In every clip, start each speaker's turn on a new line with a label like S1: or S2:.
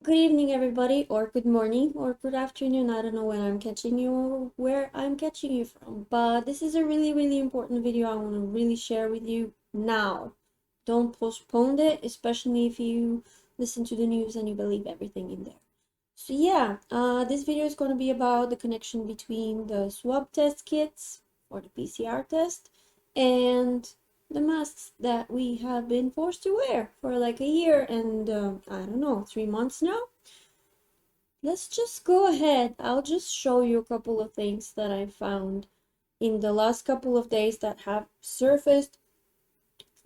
S1: Good evening, everybody, or good morning, or good afternoon. I don't know when I'm catching you or where I'm catching you from, but this is a really important video I want to really share with you now. Don't postpone it, especially if you listen to the news and you believe everything in there. So yeah, this video is going to be about the connection between the swab test kits or the PCR test and the masks that we have been forced to wear for like a year and I don't know, 3 months now. Let's just go ahead. I'll just show you a couple of things that I found in the last couple of days that have surfaced.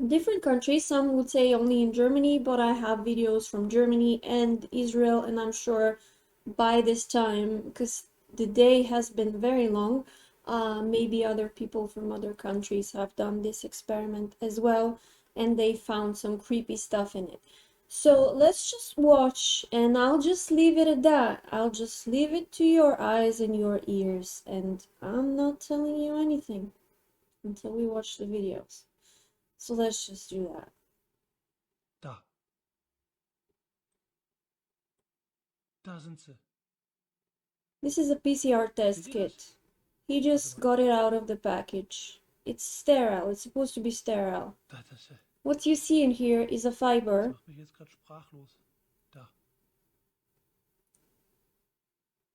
S1: Different countries, some would say only in Germany, but I have videos from Germany and Israel, and I'm sure by this time, because the day has been very long, maybe other people from other countries have done this experiment as well, and they found some creepy stuff in it. So let's just watch, and I'll just leave it at that. I'll just leave it to your eyes and your ears, and I'm not telling you anything until we watch the videos. So let's just do that.
S2: Da sind sie.
S1: This is a PCR test kit. He just got it out of the package. It's sterile. It's supposed to be sterile. What you see in here is a fiber.
S2: Das macht mich jetzt gerade sprachlos. Da.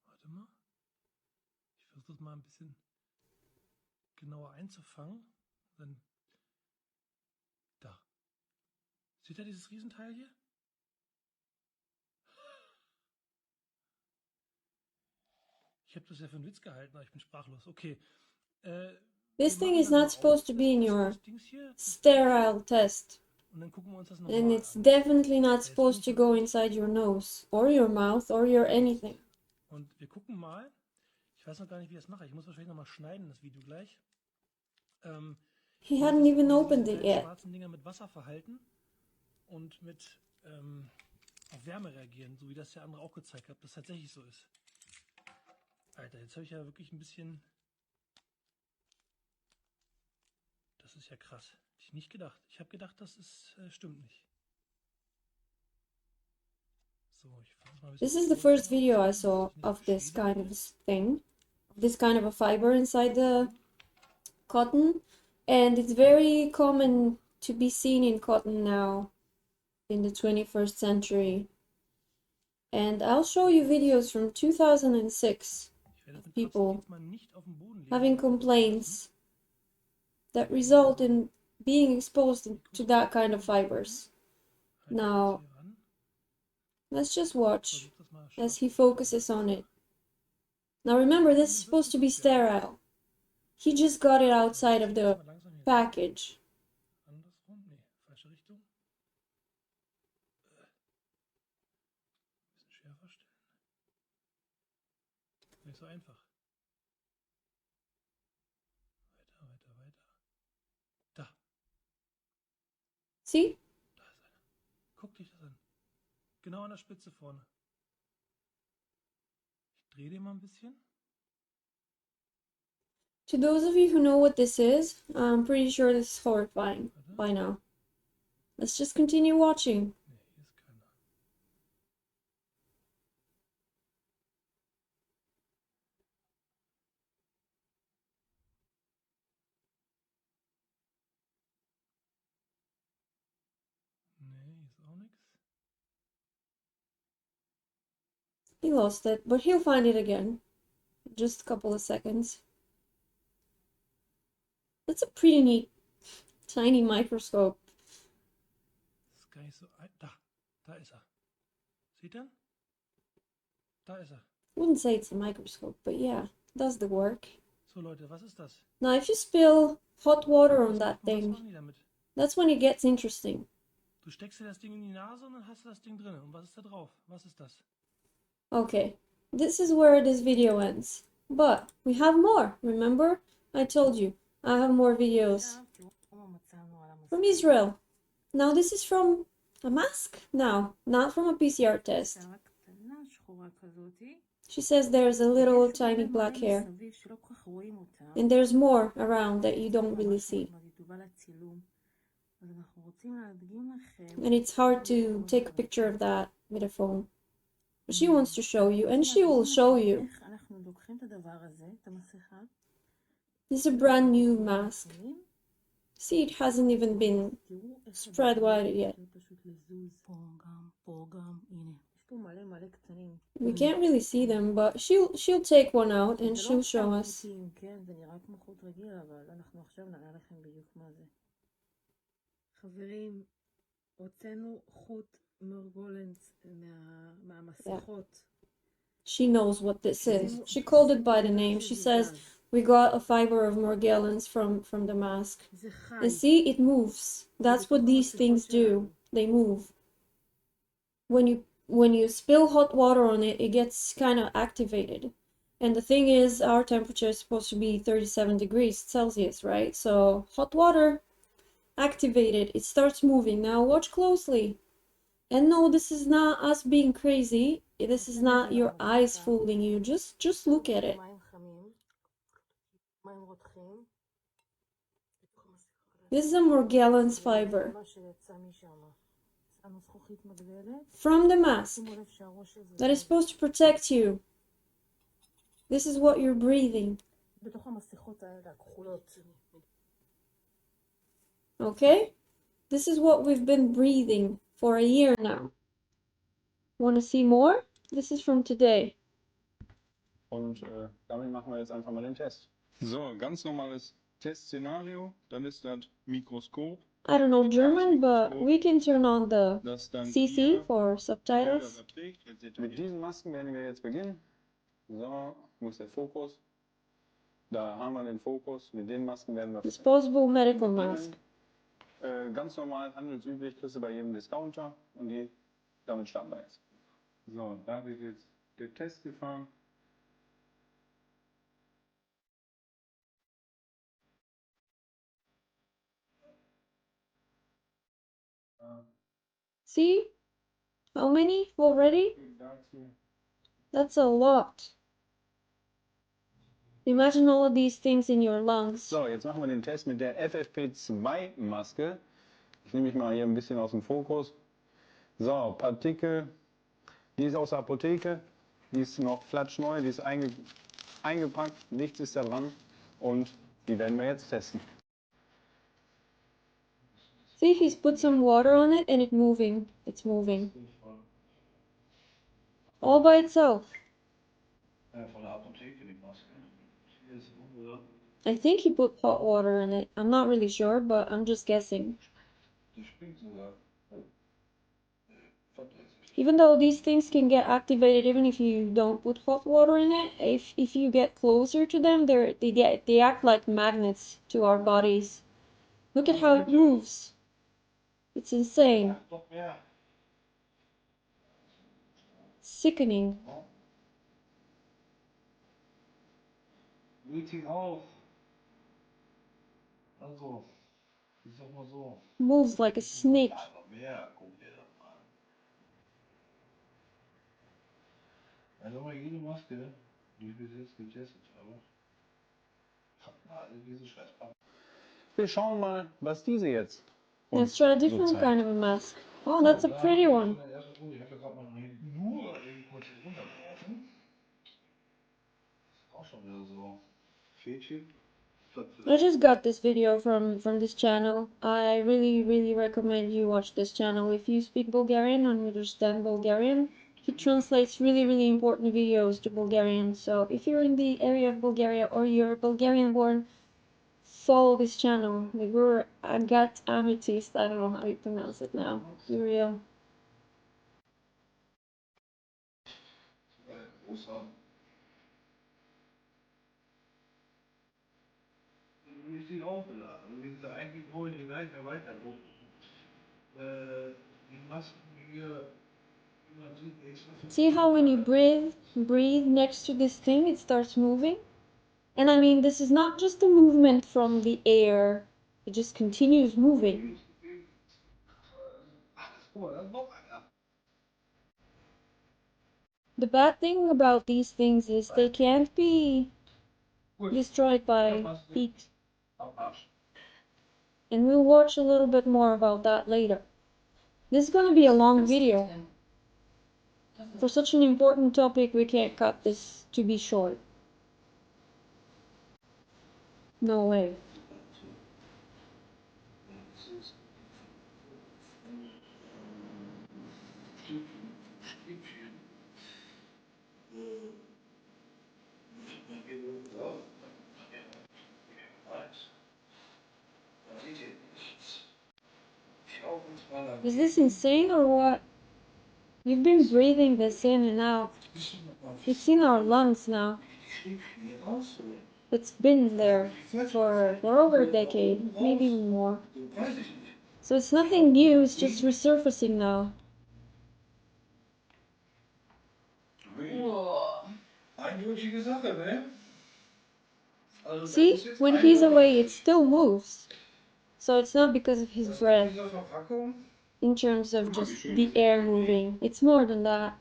S2: Warte mal. Ich versuche das mal ein bisschen genauer einzufangen. Dann. Da. Seht ihr dieses Riesenteil hier? Ich habe das ja für einen Witz gehalten, aber ich bin sprachlos. Okay.
S1: This thing is not supposed to be in your sterile test. And it's definitely not supposed to go inside your nose or your mouth or your anything.
S2: Und wir gucken mal. Ich weiß noch gar nicht, wie ich das mache. Ich muss wahrscheinlich noch mal schneiden, das Video gleich.
S1: He hadn't even opened it yet.
S2: Schwarzen Dinger mit Wasser verhalten und mit auf Wärme reagieren, so wie das der andere auch gezeigt hat, dass das tatsächlich so ist. Alter, jetzt habe ich ja wirklich ein bisschen... Das ist ja krass. Hätte ich nicht gedacht. Ich habe gedacht, das ist, stimmt nicht. So, ich versuche mal ein bisschen...
S1: This is the first video I saw of this kind of thing. This kind of a fiber inside the cotton. And it's very common to be seen in cotton now in the 21st century. And I'll show you videos from 2006 of people having complaints that result in being exposed to that kind of fibers. Now, let's just watch as he focuses on it. Now remember, this is supposed to be sterile. He just got it outside of the package.
S2: Nicht so einfach. Weiter. Da.
S1: See?
S2: Da ist einer. Guck dich das an. Genau an der Spitze vorne. Ich drehe den mal ein bisschen.
S1: To those of you who know what this is, I'm pretty sure this is horrifying by now. Let's just continue watching.
S2: Nee, hier ist keiner. Nee, hier ist auch nichts.
S1: He lost it, but he'll find it again. Just a couple of seconds. That's a pretty neat, tiny microscope.
S2: Das ist gar nicht so... Da ist er. Seht ihr? Da ist er.
S1: Wouldn't say it's a microscope, but yeah, does the work.
S2: So Leute, was ist das?
S1: Now if you spill hot water on that thing, that's when it gets interesting.
S2: Du steckst dir das Ding in die Nase und dann hast du das Ding drin. Und was ist da drauf? Was ist das?
S1: Okay, this is where this video ends. But we have more, remember? I told you, I have more videos from Israel. Now this is from a mask? No, not from a PCR test. She says there's a little tiny black hair. And there's more around that you don't really see. And it's hard to take a picture of that with a phone. She wants to show you, and she will show you. This is a brand new mask. See, it hasn't even been spread wide yet. We can't really see them, but she'll take one out and she'll show us. Yeah. She knows what this is. She called it by the name. She says, we got a fiber of Morgellons from the mask. And see, it moves. That's what these things do. They move. When you spill hot water on it, it gets kind of activated. And the thing is, our temperature is supposed to be 37 degrees Celsius, right? So hot water activated, it starts moving. Now watch closely. And no, this is not us being crazy. This is not your eyes fooling you. Just look at it. This is a Morgellons fiber from the mask that is supposed to protect you. This is what you're breathing. Okay? This is what we've been breathing for a year now. Want to see more? This is from today.
S3: Und damit machen wir jetzt einfach mal den Test. So, ganz normales Testszenario. Dann ist das Mikroskop.
S1: I don't know German, but we can turn on the CC for subtitles.
S3: Mit diesen Masken werden wir jetzt beginnen. So, wo ist der Fokus? Da haben wir den Fokus. Mit den Masken werden wir
S1: Disposable medical mask.
S3: Ganz normal, handelsüblich, kriegst du bei jedem Discounter. Und damit starten wir jetzt. So, da wird jetzt der Test gefahren.
S1: See? How many already? That's a lot. Imagine all of these things in your lungs.
S3: So, jetzt machen wir den Test mit der FFP2-Maske. Ich nehme mich mal hier ein bisschen aus dem Fokus. So, Partikel. Die ist aus der Apotheke. Die ist noch flatschneu. Die ist eingepackt. Nichts ist da dran. Und die werden wir jetzt testen.
S1: See, he's put some water on it and it's moving. It's moving. All by itself. I think he put hot water in it. I'm not really sure, but I'm just guessing. Even though these things can get activated even if you don't put hot water in it, if you get closer to them, they act like magnets to our bodies. Look at how it moves. It's insane. Sickening. Moves like a snake.
S3: Also mal jede Maske, die ich bis jetzt getestet habe, hat diese Scheißpappe. Wir schauen mal, was diese jetzt.
S1: Let's try a different kind of a mask. Oh, that's a pretty one.
S3: Nur eben kurz runterwerfen. Ist auch schon wieder so Fädchen.
S1: I just got this video from this channel. I really recommend you watch this channel. If you speak Bulgarian and understand Bulgarian, he translates really important videos to Bulgarian. So if you're in the area of Bulgaria or you're Bulgarian born, follow this channel. We're Agat Amethyst. I don't know how you pronounce it now. Be real.
S3: Wie ist die aufgeladen? Wie ist eigentlich wohl die gleiche Weiterung? Die Masken hier, man sieht extra.
S1: See how when you breathe next to this thing, it starts moving? And I mean, this is not just a movement from the air. It just continues moving. The bad thing about these things is they can't be destroyed by heat. And we'll watch a little bit more about that later. This is gonna be a long video. For such an important topic, we can't cut this to be short. No way. Is this insane or what? We've been breathing this in and out. It's in our lungs now. It's been there for over a decade, maybe even more. So it's nothing new, it's just resurfacing now. See, when he's away, it still moves. So it's not because of his breath, in terms of just the air moving. It's more than that.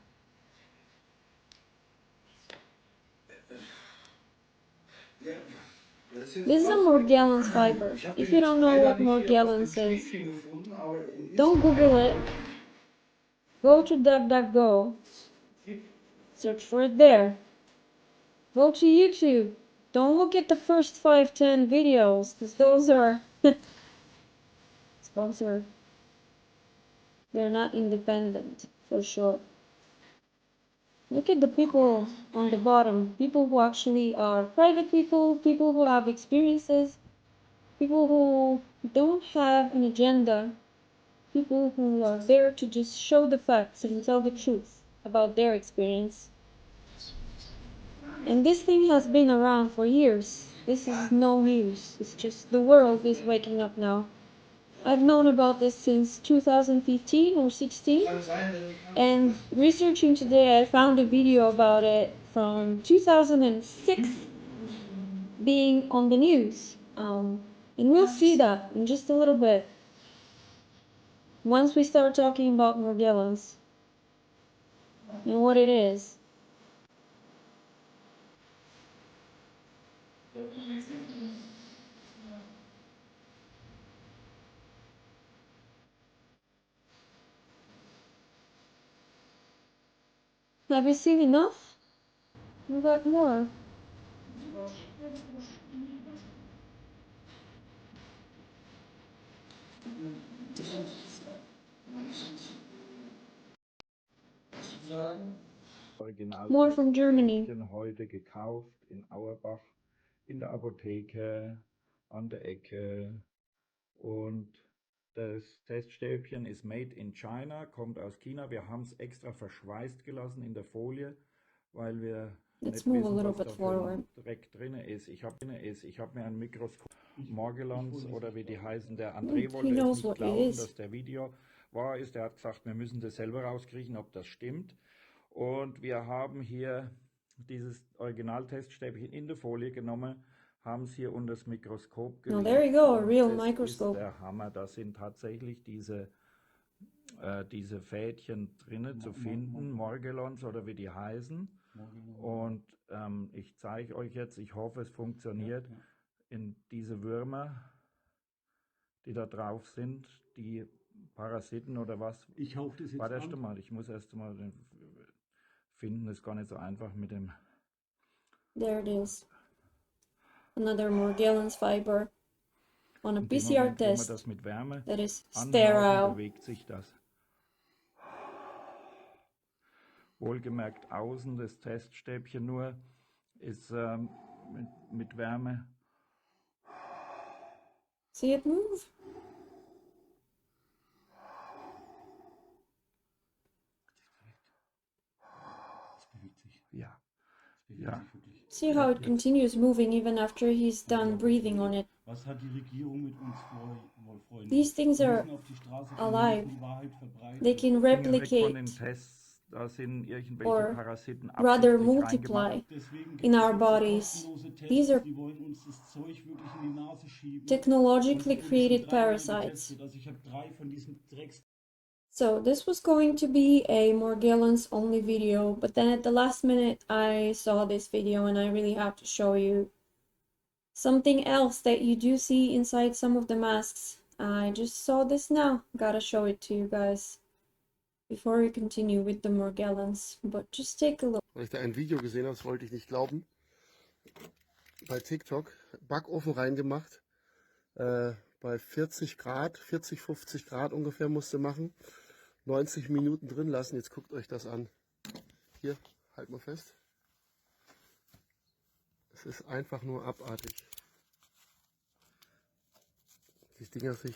S1: This is a Morgellons fiber. If you don't know what Morgellons is, don't Google it. Go to DuckDuckGo. Search for it there. Go to YouTube. Don't look at the first 5-10 videos, because those are sponsored. They're not independent, for sure. Look at the people on the bottom. People who actually are private people, people who have experiences, people who don't have an agenda, people who are there to just show the facts and tell the truth about their experience. And this thing has been around for years. This is no news. It's just the world is waking up now. I've known about this since 2015 or 16, and researching today I found a video about it from 2006 being on the news. And we'll see that in just a little bit once we start talking about Morgellons and what it is. Have you seen enough? We got more. More from Germany.
S4: Heute gekauft in Auerbach in der Apotheke an der Ecke. Und das Teststäbchen ist made in China, kommt aus China. Wir haben es extra verschweißt gelassen in der Folie, weil wir
S1: Let's
S4: nicht
S1: move a
S4: wissen,
S1: little
S4: was
S1: bit
S4: da für
S1: forward.
S4: ein Dreck drin ist. Ich habe mir ein Mikroskop Morgellons oder wie die heißen, der André
S1: He
S4: wollte es
S1: knows
S4: nicht
S1: what it
S4: glauben,
S1: is.
S4: dass der Video wahr ist. Er hat gesagt, wir müssen das selber rauskriegen, ob das stimmt. Und wir haben hier dieses Originalteststäbchen in der Folie genommen, haben es hier unter das Mikroskop gelegt.
S1: Now there you go, a real
S4: Das
S1: microscope.
S4: ist der Hammer. Da sind tatsächlich diese Fädchen drinnen zu finden, Morgellons oder wie die heißen. Und ich zeige euch jetzt, ich hoffe es funktioniert, in diese Würmer, die da drauf sind, die Parasiten oder was.
S5: Ich hauche das jetzt
S4: Warte erst
S5: an.
S4: mal, ich muss erst mal den finden, ist gar nicht so einfach mit dem.
S1: There it is. Another Morgellons fiber on a
S4: In dem
S1: PCR
S4: Moment, wo man
S1: test
S4: das mit Wärme
S1: that is
S4: anhauchen,
S1: sterile.
S4: bewegt sich das. Wohlgemerkt außen das Teststäbchen nur ist mit Wärme.
S1: See it move?
S5: Es bewegt sich.
S4: Ja.
S5: Es bewegt
S4: Ja.
S5: sich wirklich.
S1: See how it continues moving even after he's done breathing on it.
S5: Was hat die Regierung mit uns vor, Freunde?
S1: These things
S5: Wir
S1: are
S5: müssen auf die Straße gehen,
S1: alive.
S5: wir müssen die Wahrheit verbreiten.
S1: They can
S4: Finger weg von den
S1: replicate
S4: Tests, da sind irgendwelche
S1: or
S4: Parasiten
S1: rather
S4: absichtlich
S1: multiply
S4: reingemacht.
S5: Deswegen gibt
S1: in
S5: es
S1: our
S5: jetzt so
S1: bodies.
S5: kostenlose Tests,
S1: These are
S5: die wollen uns das Zeug wirklich in die Nase schieben.
S1: technologically
S5: Und die
S1: created
S5: sind dreimal
S1: parasites.
S5: getestet. Also ich habe 3 von diesen Drecks.
S1: So this was going to be a Morgellons only video, but then at the last minute I saw this video and I really have to show you something else that you do see inside some of the masks. I just saw this now, gotta show it to you guys. before we continue with the Morgellons, but just take a look.
S6: Weil ich da ein Video gesehen habe, das wollte ich nicht glauben. Bei TikTok, Backofen reingemacht, bei 40 Grad, 40, 50 Grad ungefähr musste machen, 90 Minuten drin lassen. Jetzt guckt euch das an. Hier, halt mal fest. Es ist einfach nur abartig. Die Dinger sich...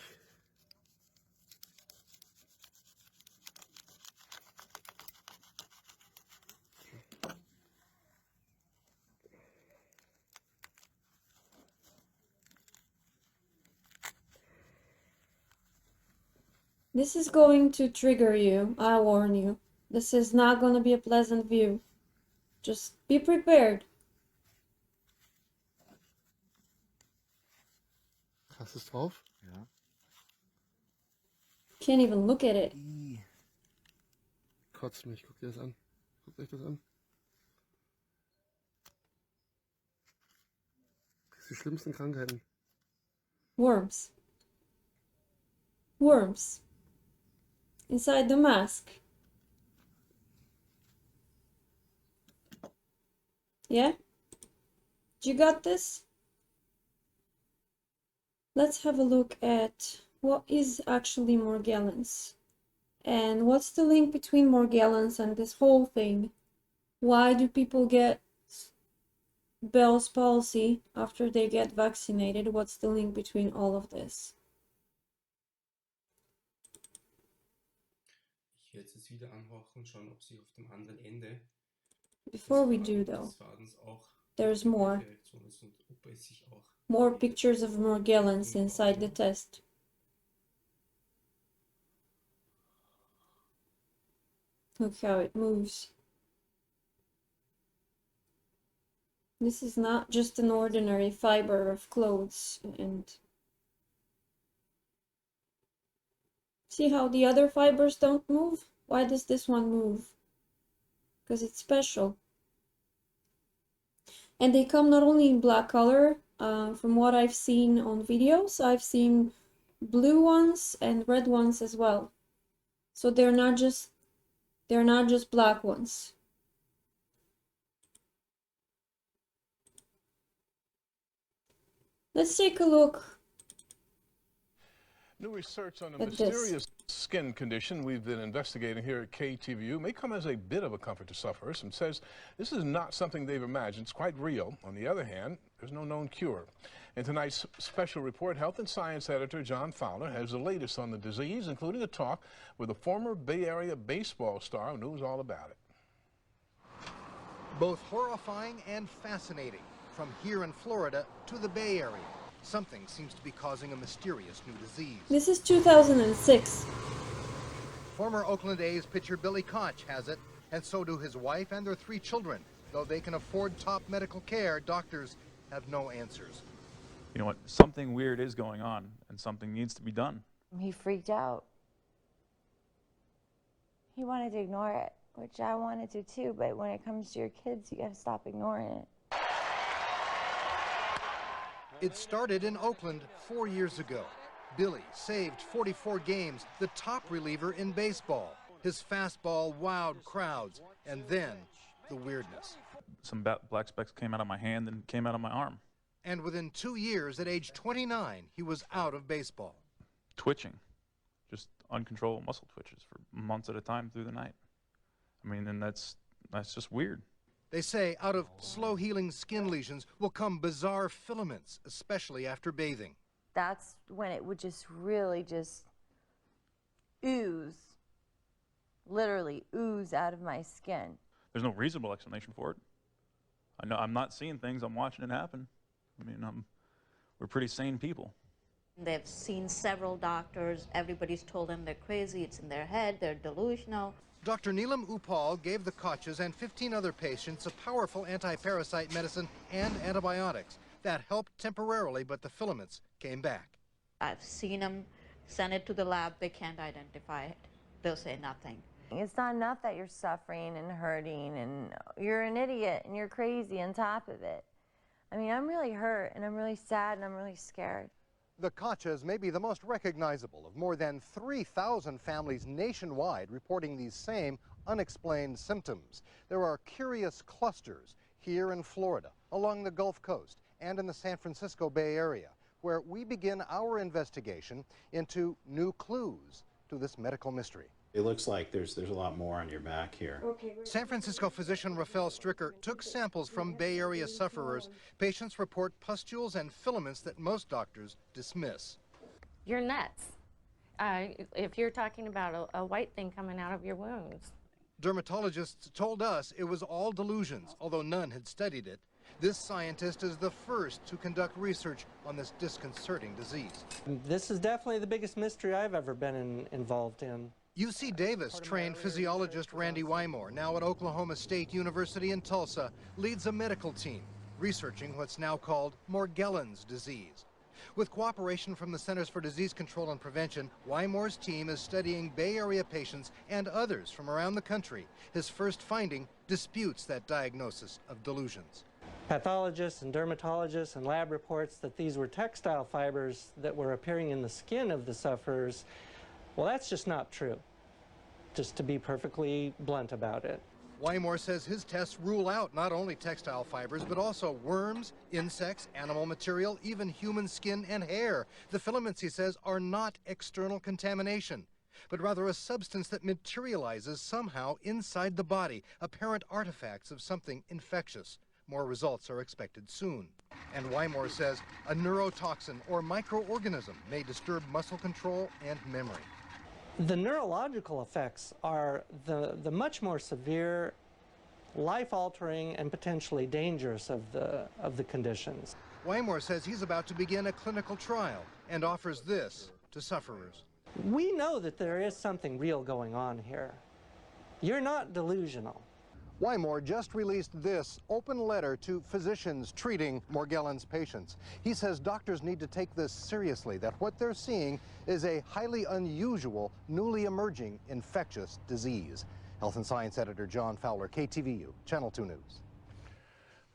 S1: This is going to trigger you, I warn you. This is not going to be a pleasant view. Just be prepared.
S6: Hast du es drauf?
S7: Ja.
S1: Can't even look at it.
S6: Kotzt mich, guckt ihr das an. Guckt euch das an. Das sind die schlimmsten Krankheiten.
S1: Worms. Worms. Inside the mask. Yeah? You got this? Let's have a look at what is actually Morgellons. And what's the link between Morgellons and this whole thing? Why do people get Bell's palsy after they get vaccinated? What's the link between all of this?
S8: Ich werde es wieder anhorchen, schauen, ob sich auf dem anderen Ende
S1: Before we do though, there's more. More pictures of Morgellons inside the test. Look how it moves. This is not just an ordinary fiber of clothes. And see how the other fibers don't move? Why does this one move? Because it's special. And they come not only in black color, from what I've seen on videos, I've seen blue ones and red ones as well. So they're not just black ones. Let's take a look.
S9: New research on a mysterious skin condition we've been investigating here at KTVU may come as a bit of a comfort to sufferers and says this is not something they've imagined. It's quite real. On the other hand, there's no known cure. In tonight's special report, Health and Science editor John Fowler has the latest on the disease, including a talk with a former Bay Area baseball star who knows all about it.
S10: Both horrifying and fascinating, from here in Florida to the Bay Area. Something seems to be causing a mysterious new disease.
S1: This is 2006.
S10: Former Oakland A's pitcher Billy Koch has it, and so do his wife and their 3 children. Though they can afford top medical care, doctors have no answers.
S11: You know what? Something weird is going on, and something needs to be done.
S12: He freaked out. He wanted to ignore it, which I wanted to too, but when it comes to your kids, you gotta stop ignoring it.
S10: It started in Oakland 4 years ago. Billy saved 44 games, the top reliever in baseball. His fastball wowed crowds, and then the weirdness.
S11: Some black specks came out of my hand and came out of my arm.
S10: And within 2 years, at age 29, he was out of baseball.
S11: Twitching, just uncontrollable muscle twitches for months at a time through the night. I mean, and that's just weird.
S10: They say out of slow-healing skin lesions will come bizarre filaments, especially after bathing.
S12: That's when it would just really just ooze, literally ooze out of my skin.
S11: There's no reasonable explanation for it. I know I'm not seeing things, I'm watching it happen. I mean, we're pretty sane people.
S13: They've seen several doctors. Everybody's told them they're crazy, it's in their head, they're delusional.
S10: Dr. Neelam Upal gave the Kochs and 15 other patients a powerful anti-parasite medicine and antibiotics. That helped temporarily, but the filaments came back.
S13: I've seen them send it to the lab, they can't identify it. They'll say nothing.
S12: It's not enough that you're suffering and hurting and you're an idiot and you're crazy on top of it. I mean, I'm really hurt and I'm really sad and I'm really scared.
S10: The Kachas may be the most recognizable of more than 3,000 families nationwide reporting these same unexplained symptoms. There are curious clusters here in Florida, along the Gulf Coast, and in the San Francisco Bay Area, where we begin our investigation into new clues to this medical mystery.
S7: It looks like there's a lot more on your back here.
S10: San Francisco physician Rafael Stricker took samples from Bay Area sufferers. Patients report pustules and filaments that most doctors dismiss.
S14: You're nuts. If you're talking about a white thing coming out of your wounds.
S10: Dermatologists told us it was all delusions, although none had studied it. This scientist is the first to conduct research on this disconcerting disease.
S15: This is definitely the biggest mystery I've ever been involved in.
S10: UC Davis trained physiologist Randy Wymore, now at Oklahoma State University in Tulsa, leads a medical team researching what's now called Morgellons disease. With cooperation from the Centers for Disease Control and Prevention, Wymore's team is studying Bay Area patients and others from around the country. His first finding disputes that diagnosis of delusions.
S15: Pathologists and dermatologists and lab reports that these were textile fibers that were appearing in the skin of the sufferers. Well, that's just not true, just to be perfectly blunt about it.
S10: Wymore says his tests rule out not only textile fibers, but also worms, insects, animal material, even human skin and hair. The filaments, he says, are not external contamination, but rather a substance that materializes somehow inside the body, apparent artifacts of something infectious. More results are expected soon. And Wymore says a neurotoxin or microorganism may disturb muscle control and memory.
S15: The neurological effects are the much more severe, life-altering, and potentially dangerous of the conditions.
S10: Wymore says he's about to begin a clinical trial and offers this to sufferers.
S15: We know that there is something real going on here. You're not delusional.
S10: Wymore just released this open letter to physicians treating Morgellons patients. He says doctors need to take this seriously, that what they're seeing is a highly unusual, newly emerging infectious disease. Health and Science Editor John Fowler, KTVU, Channel 2 News.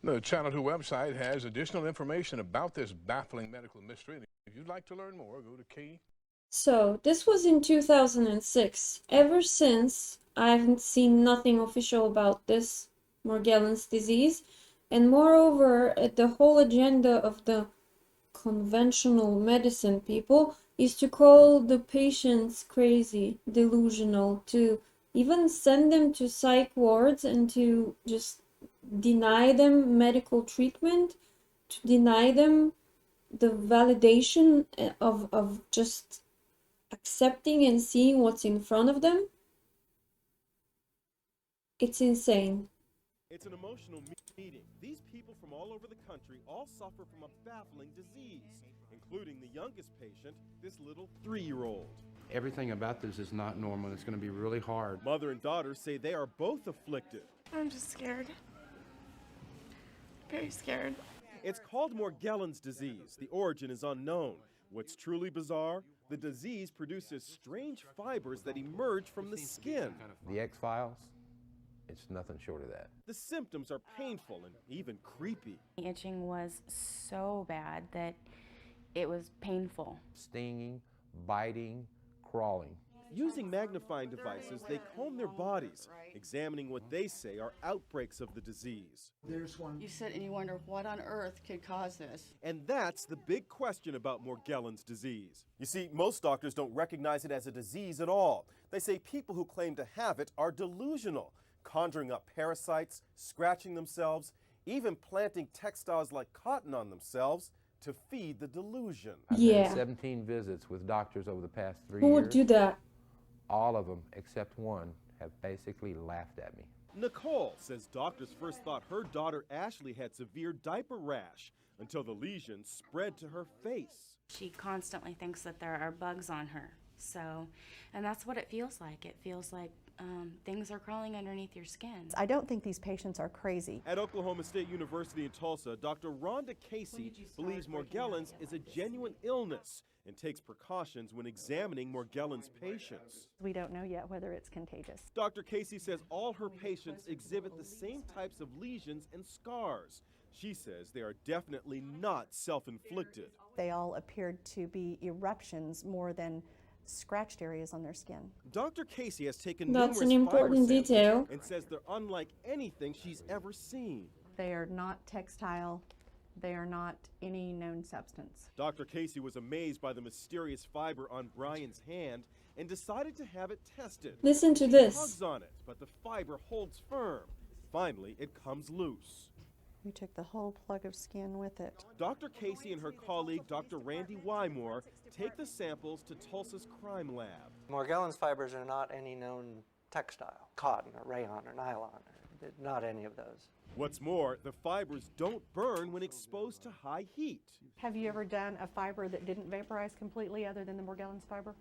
S9: The Channel 2 website has additional information about this baffling medical mystery. If you'd like to learn more, go to K.
S1: So, this was in 2006. Ever since, I haven't seen nothing official about this Morgellons disease. And moreover, the whole agenda of the conventional medicine people is to call the patients crazy, delusional, to even send them to psych wards and to just deny them medical treatment, to deny them the validation of just accepting and seeing what's in front of them. It's insane.
S16: It's an emotional meeting. These people from all over the country all suffer from a baffling disease, including the youngest patient, this little 3-year-old.
S17: Everything about this is not normal. It's going to be really hard.
S16: Mother and daughter say they are both afflicted.
S18: I'm just scared. Very scared.
S16: It's called Morgellons disease. The origin is unknown. What's truly bizarre, the disease produces strange fibers that emerge from the skin.
S19: The X-Files, it's nothing short of that.
S16: The symptoms are painful and even creepy.
S20: The itching was so bad that it was painful.
S19: Stinging, biting, crawling.
S16: Using magnifying devices, they comb their bodies, examining what they say are outbreaks of the disease.
S21: There's one. You sit and you wonder what on earth could cause this.
S16: And that's the big question about Morgellons disease. You see, most doctors don't recognize it as a disease at all. They say people who claim to have it are delusional, conjuring up parasites, scratching themselves, even planting textiles like cotton on themselves to feed the delusion.
S19: I've had 17 visits with doctors over the past 3 years.
S1: Who would do that?
S19: All of them, except one, have basically laughed at me.
S16: Nicole says doctors first thought her daughter Ashley had severe diaper rash until the lesions spread to her face.
S20: She constantly thinks that there are bugs on her. And that's what it feels like. It feels like things are crawling underneath your skin.
S18: I don't think these patients are crazy.
S16: At Oklahoma State University in Tulsa, Dr. Rhonda Casey believes Morgellons is a genuine illness and takes precautions when examining Morgellons patients.
S18: We don't know yet whether it's contagious.
S16: Dr. Casey says all her patients exhibit the same types of lesions and scars. She says they are definitely not self-inflicted.
S18: They all appeared to be eruptions more than scratched areas on their skin.
S16: Dr. Casey has taken
S1: That's
S16: numerous
S1: an important
S16: fiber
S1: detail.
S16: samples and says they're unlike anything she's ever seen.
S18: They are not textile. They are not any known substance.
S16: Dr. Casey was amazed by the mysterious fiber on Brian's hand and decided to have it tested.
S1: Listen to
S16: She
S1: this.
S16: tugs on it, but the fiber holds firm. Finally, it comes loose.
S18: We took the whole plug of skin with it.
S16: Dr. Casey and her colleague, Dr. Randy Wymore, take the samples to Tulsa's crime lab.
S15: Morgellons fibers are not any known textile, cotton or rayon or nylon, not any of those.
S16: What's more, the fibers don't burn when exposed to high heat.
S18: Have you ever done a fiber that didn't vaporize completely other than the Morgellons fiber?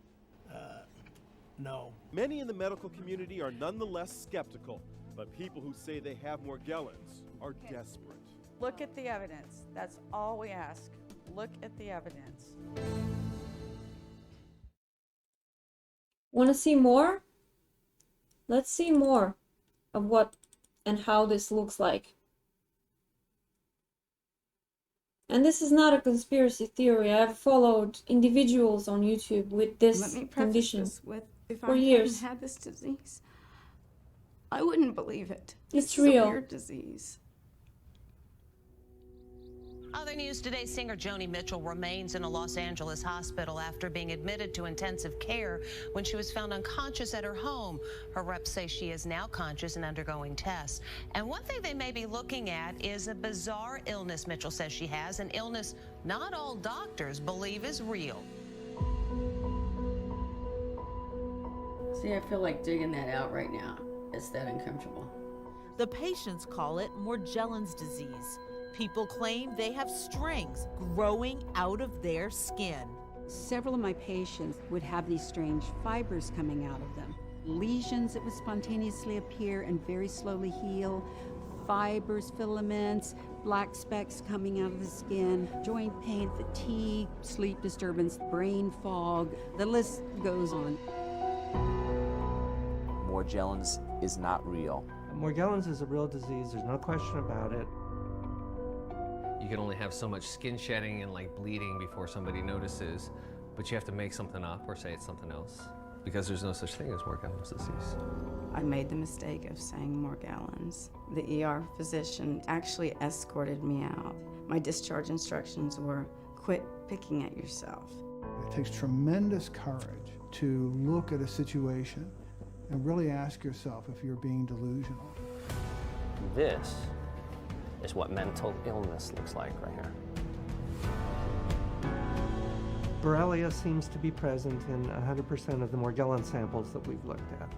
S2: No.
S16: Many in the medical community are nonetheless skeptical, but people who say they have Morgellons are desperate.
S22: Look at the evidence. That's all we ask. Look at the evidence.
S1: Want to see more? Let's see more of what and how this looks like. And this is not a conspiracy theory. I've followed individuals on YouTube with this condition
S22: If
S1: for
S22: I
S1: years.
S22: hadn't had this disease, I wouldn't believe it.
S1: It's
S22: This is
S1: real.
S22: a weird disease.
S23: Other news today, singer Joni Mitchell remains in a Los Angeles hospital after being admitted to intensive care when she was found unconscious at her home. Her reps say she is now conscious and undergoing tests. And one thing they may be looking at is a bizarre illness Mitchell says she has, an illness not all doctors believe is real.
S24: See, I feel like digging that out right now. It's that uncomfortable.
S25: The patients call it Morgellons disease. People claim they have strings growing out of their skin.
S26: Several of my patients would have these strange fibers coming out of them. Lesions that would spontaneously appear and very slowly heal, fibers, filaments, black specks coming out of the skin, joint pain, fatigue, sleep disturbance, brain fog, the list goes on.
S27: Morgellons is not real.
S15: Morgellons is a real disease, there's no question about it.
S28: You can only have so much skin shedding and like bleeding before somebody notices, but you have to make something up or say it's something else because there's no such thing as Morgellons disease.
S24: I made the mistake of saying Morgellons. The ER physician actually escorted me out. My discharge instructions were, quit picking at yourself.
S29: It takes tremendous courage to look at a situation and really ask yourself if you're being delusional.
S28: This is what mental illness looks like right here.
S15: Borrelia seems to be present in 100% of the Morgellons samples that we've looked at.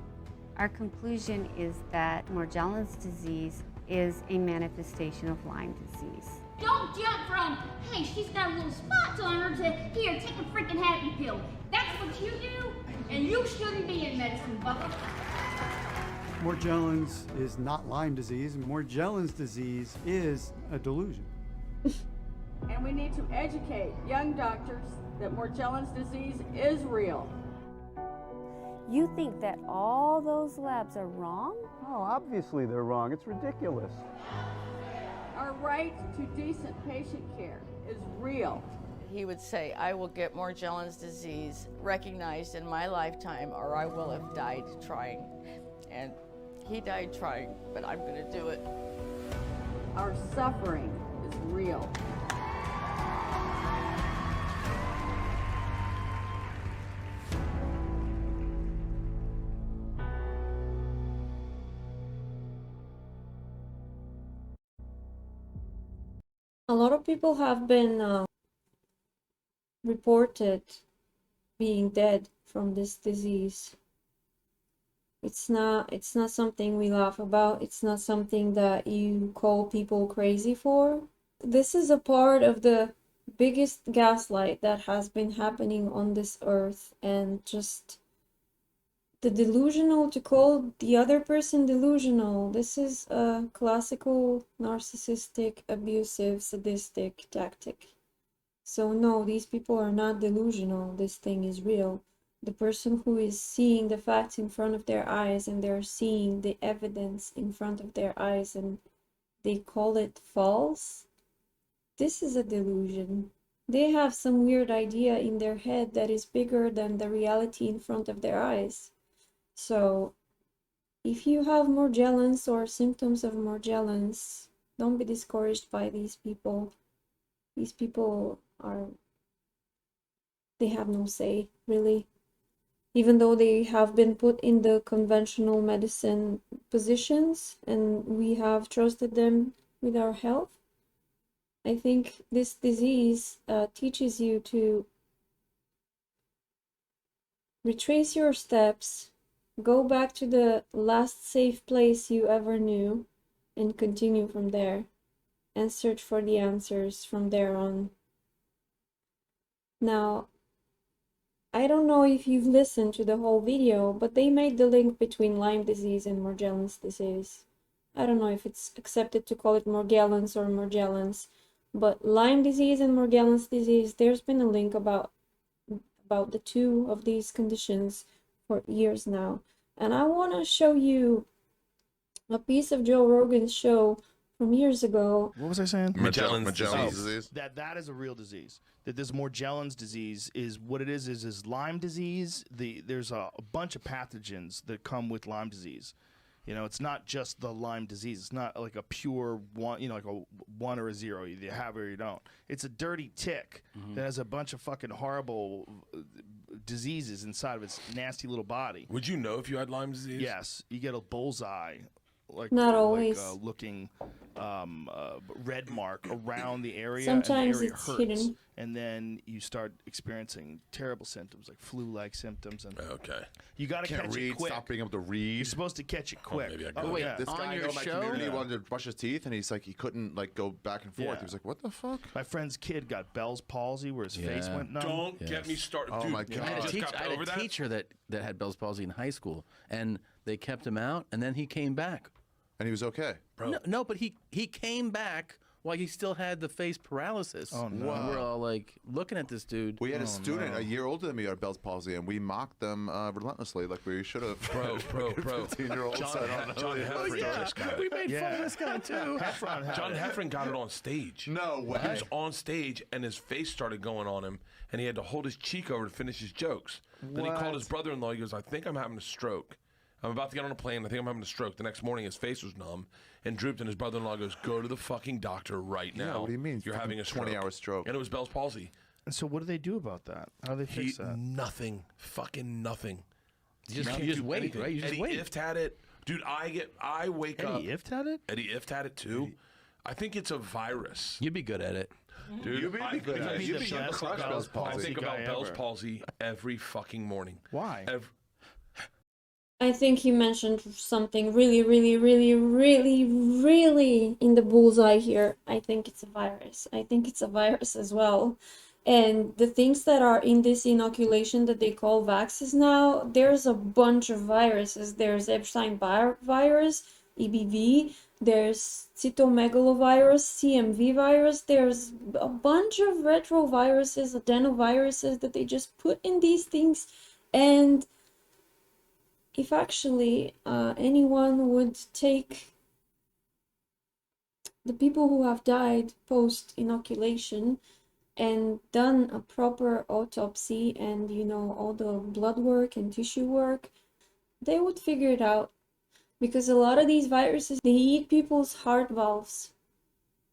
S20: Our conclusion is that Morgellons disease is a manifestation of Lyme disease.
S30: Don't jump from, hey, she's got little spots on her, to, here, take a freaking happy pill. That's what you do, and you shouldn't be in medicine, Bubba.
S31: Morgellons is not Lyme disease. Morgellons disease is a delusion.
S22: And we need to educate young doctors that Morgellons disease is real.
S12: You think that all those labs are wrong?
S31: Oh, obviously they're wrong. It's ridiculous.
S22: Our right to decent patient care is real.
S21: He would say, I will get Morgellons disease recognized in my lifetime, or I will have died trying. And he died trying, but I'm going to do it.
S22: Our suffering is real.
S1: A lot of people have been reported being dead from this disease. It's not something we laugh about. It's not something that you call people crazy for. This is a part of the biggest gaslight that has been happening on this earth, and just the delusional to call the other person delusional. This is a classical narcissistic, abusive, sadistic tactic. So no, these people are not delusional. This thing is real. The person who is seeing the facts in front of their eyes, and they're seeing the evidence in front of their eyes, and they call it false, this is a delusion. They have some weird idea in their head that is bigger than the reality in front of their eyes. So if you have Morgellons or symptoms of Morgellons, don't be discouraged by these people. These people they have no say, really. Even though they have been put in the conventional medicine positions and we have trusted them with our health, I think this disease teaches you to retrace your steps, go back to the last safe place you ever knew, and continue from there, and search for the answers from there on. Now, I don't know if you've listened to the whole video, but they made the link between Lyme disease and Morgellons disease. I don't know if it's accepted to call it Morgellons or Morgellons, but Lyme disease and Morgellons disease, there's been a link about the two of these conditions for years now. And I want to show you a piece of Joe Rogan's show from years ago.
S3: What was I saying?
S4: Morgellons disease.
S3: That is a real disease. That this Morgellons disease is what it is Lyme disease. There's a bunch of pathogens that come with Lyme disease. You know, it's not just the Lyme disease. It's not like a pure one, you know, like a 1 or a 0. You either have it or you don't. It's a dirty tick that has a bunch of fucking horrible diseases inside of its nasty little body.
S4: Would you know if you had Lyme disease?
S3: Yes. You get a bullseye.
S1: Not always.
S3: Looking red mark around the area.
S1: Sometimes
S3: and the area
S1: it's
S3: hurts.
S1: hidden.
S3: And then you start experiencing terrible symptoms like flu-like symptoms. And
S4: okay,
S3: you got to
S4: Can't
S3: catch
S4: read,
S3: it quick.
S4: Stop being able to read.
S3: You're supposed to catch it quick.
S4: maybe I
S3: Oh,
S4: could.
S5: Wait,
S3: yeah.
S5: this
S4: On
S5: guy
S4: your
S5: in my
S4: show?
S5: community
S3: Yeah.
S5: wanted to brush his teeth, and he's like, he couldn't like go back and forth.
S3: Yeah.
S5: He was like, "What the fuck?"
S3: My friend's kid got Bell's palsy, where his face
S5: Yeah.
S3: went numb.
S4: Don't get me started.
S5: Oh
S4: Dude,
S5: my
S4: you
S5: God.
S6: I had a,
S4: just
S6: teach,
S4: got
S6: I had
S4: over
S6: a
S4: that?
S6: teacher that had Bell's palsy in high school, and they kept him out, and then he came back.
S5: And he was okay.
S6: Bro. No, but he came back while he still had the face paralysis.
S3: Oh, no.
S6: And we're all like looking at this dude.
S5: We had a student a year older than me had Bell's palsy, and we mocked them relentlessly, like we should have.
S4: Bro.
S5: 15-year-olds.
S4: John Heffron.
S6: We made fun of this guy too.
S4: John Heffron got it on stage.
S5: No way.
S4: He was on stage, and his face started going on him, and he had to hold his cheek over to finish his jokes. Then he called his brother-in-law. He goes, "I think I'm having a stroke. I'm about to get on a plane. I think I'm having a stroke." The next morning, his face was numb and drooped, and his brother-in-law goes, "Go to the fucking doctor right now.
S5: Yeah, what do you mean?
S4: You're having a stroke."
S5: 20-hour stroke.
S4: And it was Bell's palsy.
S3: And so what do they do about that? How do they fix that?
S4: Nothing. Fucking nothing.
S6: You just
S4: can't do
S6: wait,
S4: anything.
S6: right? You just
S4: Eddie
S6: wait.
S4: Ift had it. Dude, I wake up.
S3: Eddie Ift had it?
S4: Eddie Ift had it too. I think it's a virus.
S6: You'd be good at it.
S4: Dude,
S5: You'd be good at it. You'd be able to crush Bell's
S4: I
S5: palsy.
S4: think about
S3: guy
S4: Bell's
S3: ever.
S4: palsy every fucking morning.
S3: Why?
S1: I think you mentioned something really in the bullseye here. I think it's a virus. I think it's a virus as well. And the things that are in this inoculation that they call vaxes now, there's a bunch of viruses. There's Epstein-Barr virus, EBV, there's cytomegalovirus, CMV virus, there's a bunch of retroviruses, adenoviruses that they just put in these things. And if actually anyone would take the people who have died post-inoculation and done a proper autopsy and, you know, all the blood work and tissue work, they would figure it out. Because a lot of these viruses, they eat people's heart valves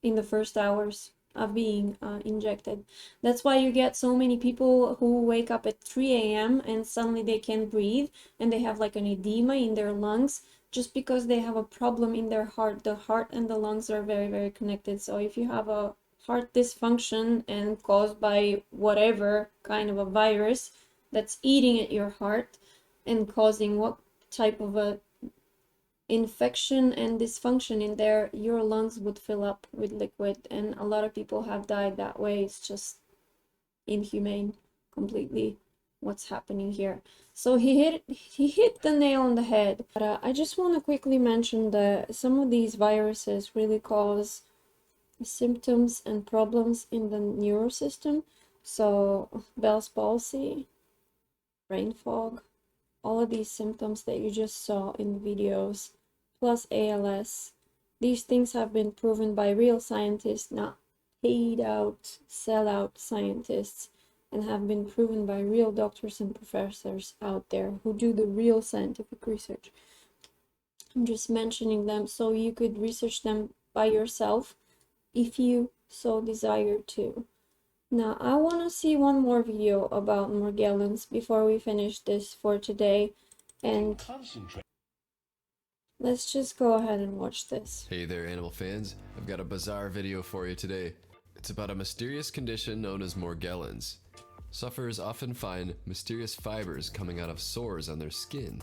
S1: in the first hours of being injected. That's why you get so many people who wake up at 3 a.m. and suddenly they can't breathe and they have like an edema in their lungs just because they have a problem in their heart. The heart and the lungs are very connected. So if you have a heart dysfunction and caused by whatever kind of a virus that's eating at your heart and causing what type of a infection and dysfunction in there, your lungs would fill up with liquid, and a lot of people have died that way. It's just inhumane completely. what's happening here. So he hit the nail on the head. But I just want to quickly mention that some of these viruses really cause symptoms and problems in the neurosystem. So Bell's palsy, brain fog, all of these symptoms that you just saw in the videos, plus ALS. These things have been proven by real scientists, not paid out, sell out scientists, and have been proven by real doctors and professors out there who do the real scientific research. I'm just mentioning them so you could research them by yourself if you so desire to. Now, I want to see one more video about Morgellons before we finish this for today, and let's just go ahead and watch this.
S2: Hey there, animal fans. I've got a bizarre video for you today. It's about a mysterious condition known as Morgellons. Sufferers often find mysterious fibers coming out of sores on their skin.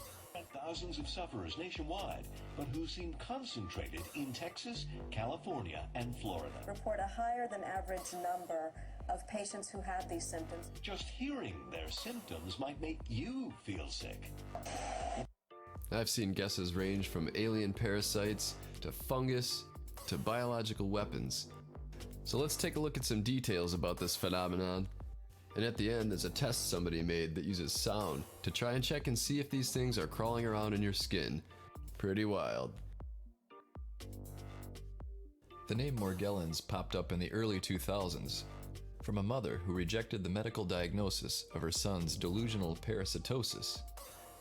S7: Thousands of sufferers nationwide, but who seem concentrated in Texas, California, and Florida.
S8: Report a higher than average number of patients who have these symptoms.
S7: Just hearing their symptoms might make you feel sick.
S2: I've seen guesses range from alien parasites to fungus to biological weapons. So let's take a look at some details about this phenomenon. And at the end, there's a test somebody made that uses sound to try and check and see if these things are crawling around in your skin. Pretty wild.
S9: The name Morgellons popped up in the early 2000s from a mother who rejected the medical diagnosis of her son's delusional parasitosis,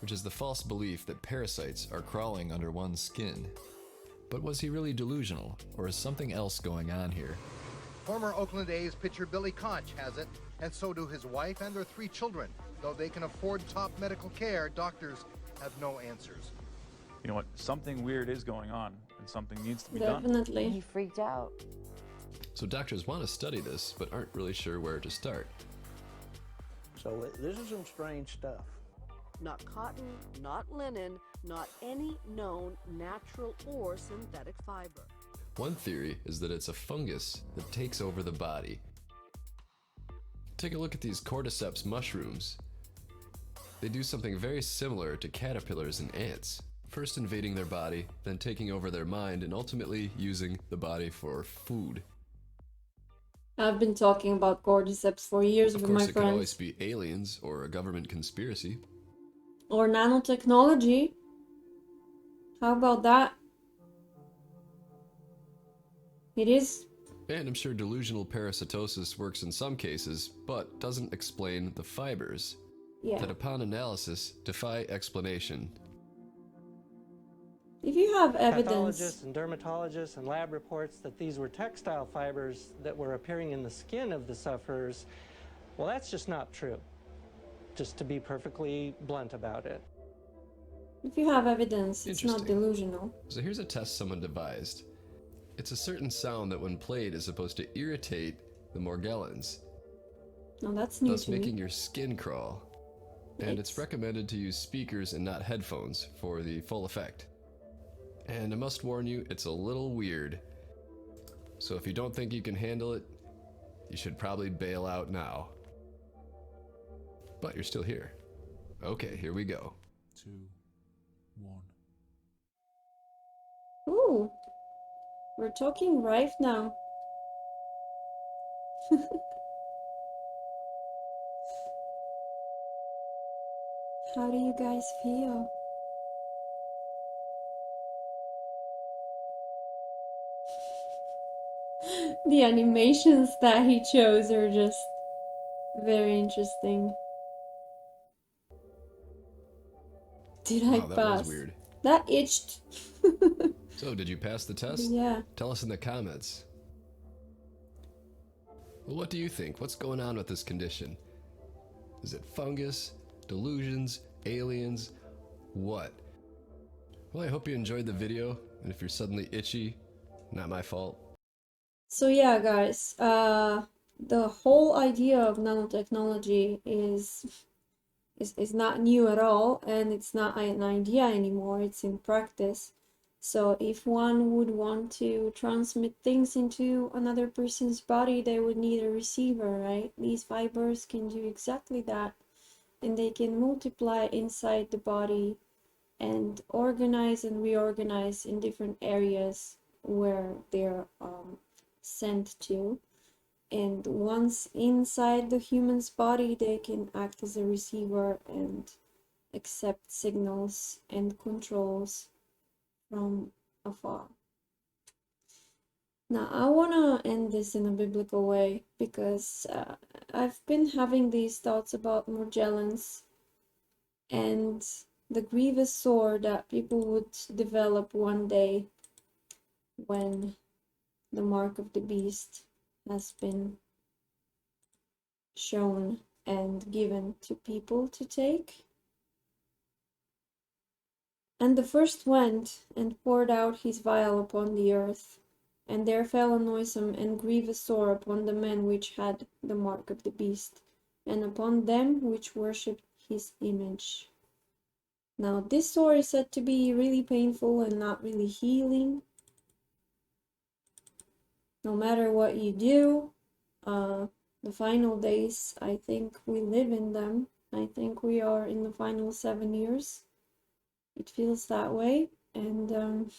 S9: which is the false belief that parasites are crawling under one's skin. But was he really delusional, or is something else going on here?
S10: Former Oakland A's pitcher Billy Koch has it, and so do his wife and their 3 children. Though they can afford top medical care, doctors have no answers.
S11: You know what? Something weird is going on, and something needs to be
S1: Definitely.
S12: And he freaked out.
S2: So doctors want to study this, but aren't really sure where to start.
S13: So this is some strange stuff.
S14: Not cotton, not linen, not any known natural or synthetic fiber.
S2: One theory is that it's a fungus that takes over the body. Take a look at these cordyceps mushrooms. They do something very similar to caterpillars and ants, first invading their body, then taking over their mind, and ultimately using the body for food.
S1: I've been talking about cordyceps for years with my
S2: Of course, it could
S1: friends.
S2: always be aliens or a government conspiracy.
S1: Or nanotechnology. How about that? It is.
S2: And I'm sure delusional parasitosis works in some cases, but doesn't explain the fibers that upon analysis defy explanation.
S1: If you have evidence.
S15: Pathologists and dermatologists and lab reports that these were textile fibers that were appearing in the skin of the sufferers, well, that's just not true. Just to be perfectly blunt about it.
S1: If you have evidence, it's not
S2: Interesting.
S1: delusional.
S2: So here's a test someone devised. It's a certain sound that when played is supposed to irritate the Morgellons,
S1: No, that's new
S2: thus
S1: to
S2: making
S1: me.
S2: your skin crawl. And it's recommended to use speakers and not headphones for the full effect. And I must warn you, it's a little weird. So if you don't think you can handle it, you should probably bail out now. But you're still here. Okay, here we go.
S11: 2, 1.
S1: Ooh. We're talking rife now. How do you guys feel? The animations that he chose are just very interesting. Did I
S2: Wow, that
S1: pass?
S2: was weird.
S1: That itched.
S2: So, did you pass the test?
S1: Yeah.
S2: Tell us in the comments. Well, what do you think? What's going on with this condition? Is it fungus, delusions, aliens? What? Well, I hope you enjoyed the video, and if you're suddenly itchy, not my fault.
S1: So yeah, guys, the whole idea of nanotechnology is not new at all, and it's not an idea anymore, it's in practice. So if one would want to transmit things into another person's body, they would need a receiver, right? These fibers can do exactly that. and they can multiply inside the body and organize and reorganize in different areas where they're sent to. And once inside the human's body, they can act as a receiver and accept signals and controls from afar. Now, I want to end this in a biblical way because I've been having these thoughts about Morgellons and the grievous sore that people would develop one day when the mark of the beast has been shown and given to people to take. And the first went and poured out his vial upon the earth, and there fell a noisome and grievous sore upon the men which had the mark of the beast, and upon them which worshipped his image. Now, this sore is said to be really painful and not really healing. No matter what you do, the final days, I think we live in them. I think we are in the final 7 years. It feels that way, and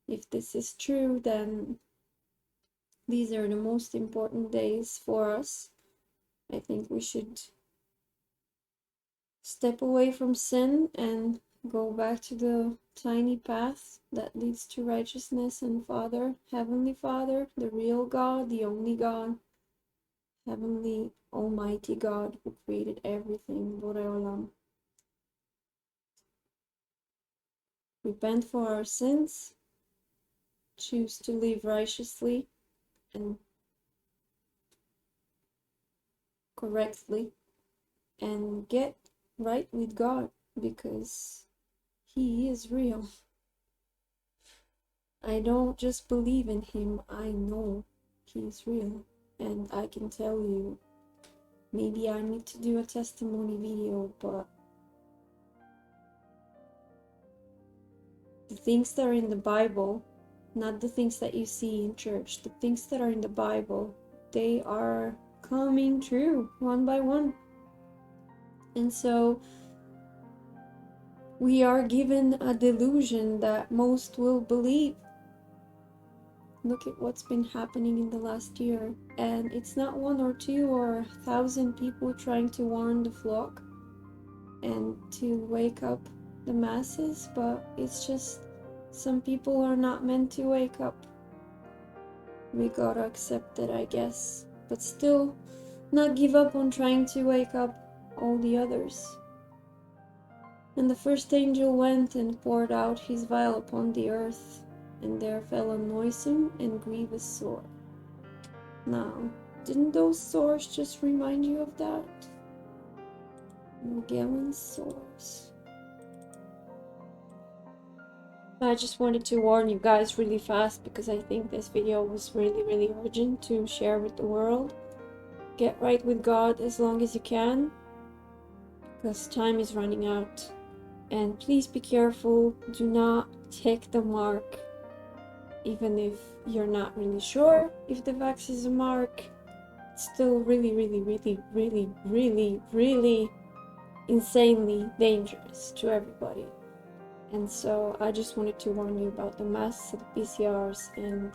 S1: if this is true, then these are the most important days for us. I think we should step away from sin and go back to the tiny path that leads to righteousness and Father, Heavenly Father, the real God, the only God, Heavenly Almighty God who created everything, Borei Olam. Repent for our sins, choose to live righteously and correctly, and get right with God because He is real. I don't just believe in Him, I know He's real. And I can tell you, maybe I need to do a testimony video, but the things that are in the Bible, not the things that you see in church, the things that are in the Bible, they are coming true one by one. And so we are given a delusion that most will believe. Look at what's been happening in the last year, and it's not 1 or 2 or 1,000 people trying to warn the flock and to wake up the masses, but it's just some people are not meant to wake up. We gotta accept it, I guess, but still not give up on trying to wake up all the others. And the first angel went and poured out his vial upon the earth, and there fell a noisome and grievous sore. Now, didn't those sores just remind you of that? Morgellons sores. I just wanted to warn you guys really fast because I think this video was really urgent to share with the world. Get right with God as long as you can, because time is running out. And please be careful, do not take the mark, even if you're not really sure if the vax is a mark. It's still really insanely dangerous to everybody. And so I just wanted to warn you about the masks and the PCRs, and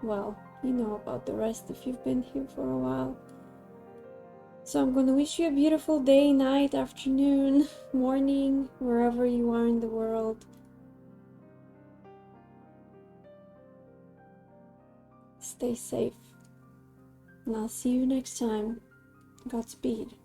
S1: well, you know about the rest if you've been here for a while. So I'm gonna wish you a beautiful day, night, afternoon, morning, wherever you are in the world. Stay safe, and I'll see you next time. Godspeed.